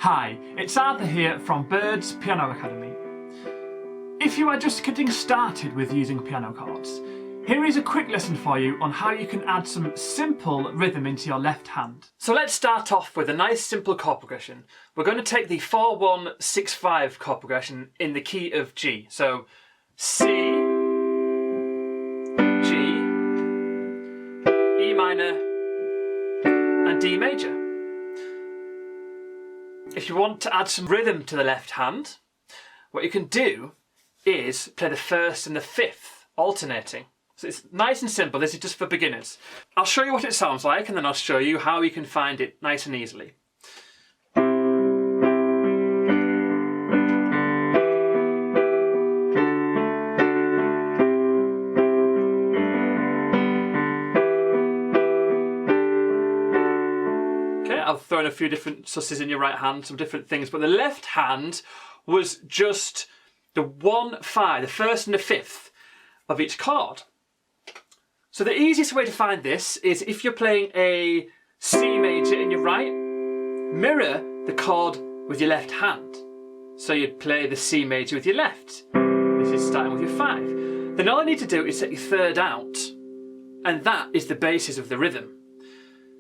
Hi, it's Arthur here from Bird's Piano Academy. If you are just getting started with using piano chords, here is a quick lesson for you on how you can add some simple rhythm into your left hand. So let's start off with a nice simple chord progression. We're going to take the 4-1-6-5 chord progression in the key of G. So C, G, E minor and D major. If you want to add some rhythm to the left hand, what you can do is play the first and the fifth, alternating. So it's nice and simple. This is just for beginners. I'll show you what it sounds like and then I'll show you how you can find it nice and easily. I've thrown a few different susses in your right hand, some different things, but the left hand was just the 1-5, the first and the fifth of each chord. So the easiest way to find this is if you're playing a C major in your right, mirror the chord with your left hand. So you'd play the C major with your left. This is starting with your 5. Then all I need to do is take your third out, and that is the basis of the rhythm.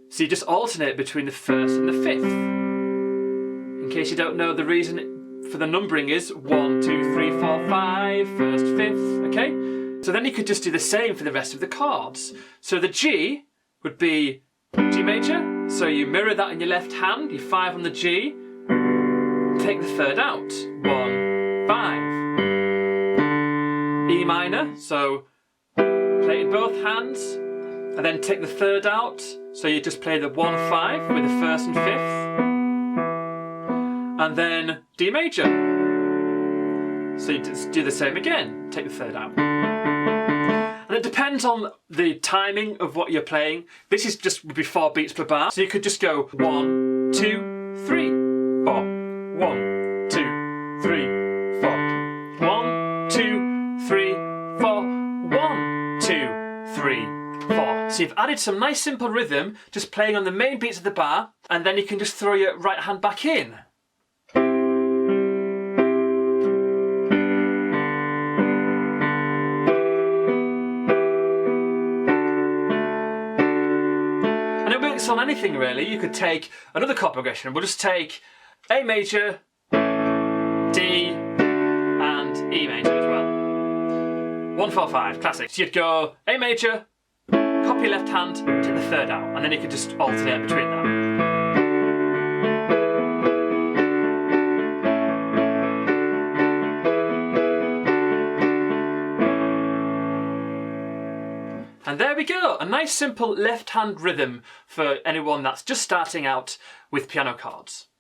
So you just alternate between the first and the fifth. In case you don't know, the reason for the numbering is 1, 2, 3, 4, 5, first, fifth, okay? So then you could just do the same for the rest of the chords. So the G would be G major, so you mirror that in your left hand, your 5 on the G, take the third out, 1, 5. E minor, so play it in both hands, and then take the third out, so you just play the 1-5 with the first and fifth, and then D major. So you just do the same again, take the third out. And it depends on the timing of what you're playing. This is just would be 4 beats per bar, so you could just go 1, 2, 3, 4, 1, 2, 3, 4, 1, 2, 3, 4, 1, 2, 3, 4. So you've added some nice simple rhythm, just playing on the main beats of the bar, and then you can just throw your right hand back in. And it works on anything really. You could take another chord progression. We'll just take A major, D, and E major as well. 1, 4, 5, classic. So you'd go A major, copy your left hand, take the third out, and then you could just alternate between them. And there we go, a nice simple left hand rhythm for anyone that's just starting out with piano chords.